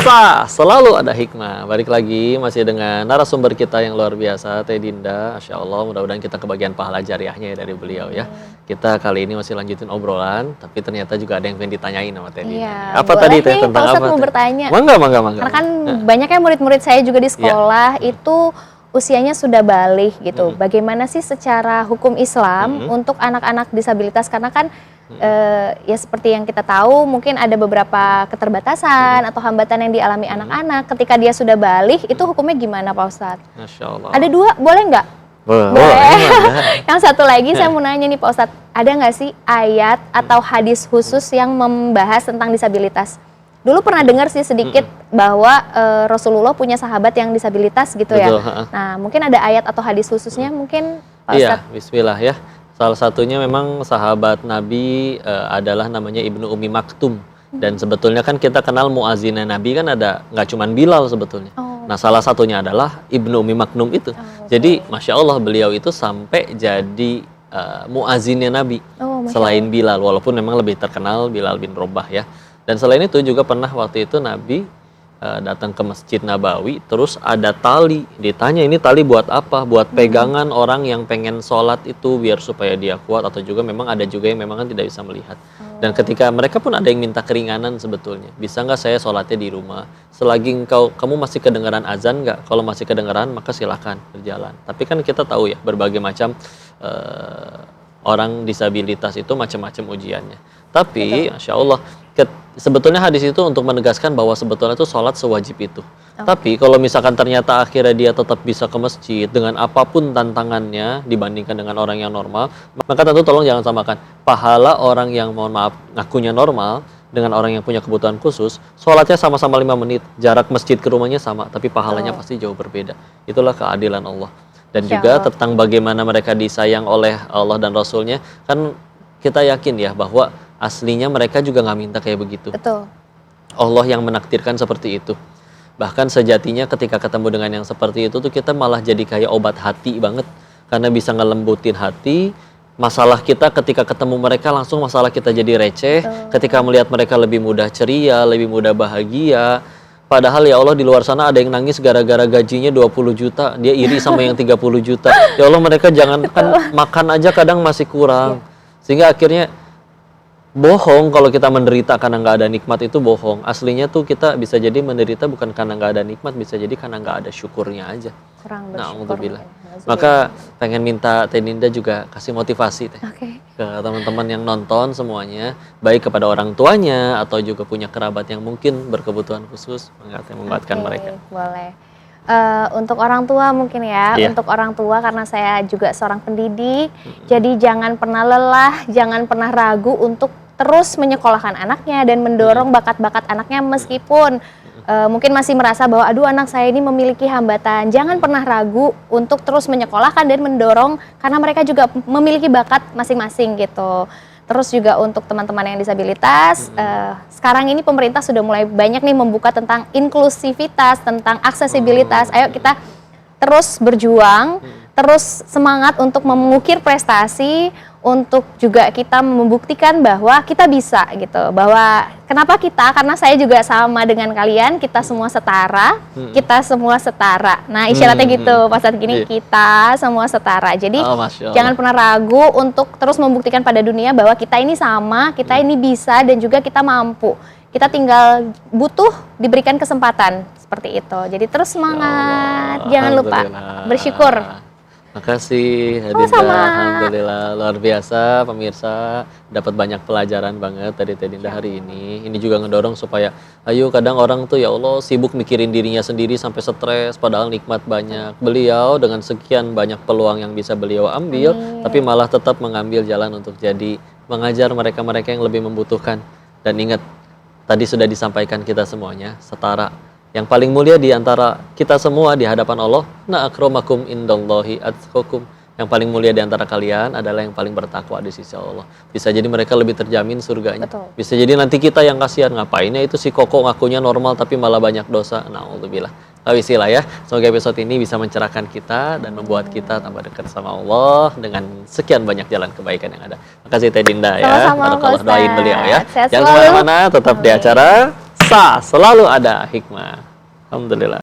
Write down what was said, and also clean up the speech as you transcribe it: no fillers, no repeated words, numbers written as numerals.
Pemirsa, selalu ada hikmah. Balik lagi masih dengan narasumber kita yang luar biasa, Teh Dinda. Masya Allah, mudah-mudahan kita kebagian pahala jariahnya ya dari beliau ya. Kita kali ini masih lanjutin obrolan, tapi ternyata juga ada yang pengen ditanyain sama Teh Dinda. Iya, Apa tadi Teh, nih, tentang Pak Ustadz apa? mau bertanya. Mangga. Karena kan banyaknya murid-murid saya juga di sekolah itu usianya sudah balik gitu. Bagaimana sih secara hukum Islam untuk anak-anak disabilitas? Karena kan ya seperti yang kita tahu mungkin ada beberapa keterbatasan atau hambatan yang dialami anak-anak. Ketika dia sudah balik, itu hukumnya gimana Pak Ustadz? Masya Allah. Ada dua, boleh nggak? Boleh. Yang satu lagi saya mau nanya nih Pak Ustadz, ada nggak sih ayat atau hadis khusus yang membahas tentang disabilitas? Dulu pernah dengar sih sedikit bahwa Rasulullah punya sahabat yang disabilitas gitu ya. Nah mungkin ada ayat atau hadis khususnya mungkin Pak Ustadz? Iya, bismillah ya. Salah satunya memang sahabat Nabi adalah namanya Ibnu Umi Maktum. Dan sebetulnya kan kita kenal muazzinnya Nabi kan ada, nggak cuman Bilal sebetulnya. Nah salah satunya adalah Ibnu Umi Maktum itu. Jadi Masya Allah beliau itu sampai jadi muazzinnya Nabi. Selain Bilal, walaupun memang lebih terkenal Bilal bin Rabah ya. Dan selain itu juga pernah waktu itu Nabi datang ke Masjid Nabawi, terus ada tali, ditanya ini tali buat apa? Buat pegangan orang yang pengen sholat itu biar supaya dia kuat, atau juga memang ada juga yang memang kan tidak bisa melihat. Dan ketika mereka pun ada yang minta keringanan sebetulnya, bisa nggak saya sholatnya di rumah? Selagi kamu masih kedengaran azan nggak? Kalau masih kedengaran maka silakan berjalan. Tapi kan kita tahu ya berbagai macam orang disabilitas itu macam-macam ujiannya. Tapi Masya Allah sebetulnya hadis itu untuk menegaskan bahwa sebetulnya itu sholat sewajib itu. Tapi kalau misalkan ternyata akhirnya dia tetap bisa ke masjid dengan apapun tantangannya dibandingkan dengan orang yang normal, maka tentu tolong jangan samakan pahala orang yang mohon maaf ngakunya normal dengan orang yang punya kebutuhan khusus. Sholatnya sama-sama 5 menit, jarak masjid ke rumahnya sama, tapi pahalanya pasti jauh berbeda. Itulah keadilan Allah. Dan juga tentang bagaimana mereka disayang oleh Allah dan Rasulnya, kan kita yakin ya bahwa aslinya mereka juga nggak minta kayak begitu. Betul. Allah yang menakdirkan seperti itu. Bahkan sejatinya ketika ketemu dengan yang seperti itu tuh kita malah jadi kayak obat hati banget. Karena bisa ngelembutin hati. Masalah kita ketika ketemu mereka langsung masalah kita jadi receh. Ketika melihat mereka lebih mudah ceria, lebih mudah bahagia. Padahal ya Allah di luar sana ada yang nangis gara-gara gajinya 20 juta. Dia iri sama yang 30 juta. Ya Allah mereka jangankan makan aja kadang masih kurang. Sehingga akhirnya bohong kalau kita menderita karena nggak ada nikmat itu bohong. Aslinya tuh kita bisa jadi menderita bukan karena nggak ada nikmat, bisa jadi karena nggak ada syukurnya aja. Kurang bersyukur. Maka pengen minta Teh Dinda juga kasih motivasi Teh ke teman-teman yang nonton semuanya, baik kepada orang tuanya atau juga punya kerabat yang mungkin berkebutuhan khusus, menguatkan mereka. Boleh. Untuk orang tua mungkin ya, untuk orang tua karena saya juga seorang pendidik, jadi jangan pernah lelah, jangan pernah ragu untuk terus menyekolahkan anaknya dan mendorong bakat-bakat anaknya meskipun mungkin masih merasa bahwa aduh anak saya ini memiliki hambatan. Jangan pernah ragu untuk terus menyekolahkan dan mendorong karena mereka juga memiliki bakat masing-masing gitu. Terus juga untuk teman-teman yang disabilitas, sekarang ini pemerintah sudah mulai banyak nih membuka tentang inklusivitas, tentang aksesibilitas. Ayo kita terus berjuang, terus semangat untuk mengukir prestasi, untuk juga kita membuktikan bahwa kita bisa gitu. Bahwa kenapa kita? Karena saya juga sama dengan kalian, kita semua setara, kita semua setara. Nah isyaratnya gitu, pas saat gini kita semua setara. Jadi jangan pernah ragu untuk terus membuktikan pada dunia bahwa kita ini sama, kita ini bisa dan juga kita mampu. Kita tinggal butuh diberikan kesempatan seperti itu. Jadi terus semangat, jangan lupa bersyukur. Makasih Dinda, alhamdulillah luar biasa pemirsa, dapat banyak pelajaran banget dari Teh Dinda hari ini. Ini juga ngedorong supaya ayo kadang orang tuh ya Allah sibuk mikirin dirinya sendiri sampai stres padahal nikmat banyak. Beliau dengan sekian banyak peluang yang bisa beliau ambil tapi malah tetap mengambil jalan untuk jadi mengajar mereka-mereka yang lebih membutuhkan. Dan ingat tadi sudah disampaikan kita semuanya setara. Yang paling mulia di antara kita semua di hadapan Allah, na akramakum indallahi atqakum. Yang paling mulia di antara kalian adalah yang paling bertakwa di sisi Allah. Bisa jadi mereka lebih terjamin surganya. Bisa jadi nanti kita yang kasihan, ngapainnya itu si Koko ngakunya normal tapi malah banyak dosa. Na'udzubillah. Wisilah ya. Semoga episode ini bisa mencerahkan kita dan membuat kita tambah dekat sama Allah dengan sekian banyak jalan kebaikan yang ada. Makasih Teh Dinda ya. Sama-sama, Barakallah, doain beliau ya. Sehat Jangan kemana-mana, tetap di acara bisa, selalu ada hikmah. Alhamdulillah.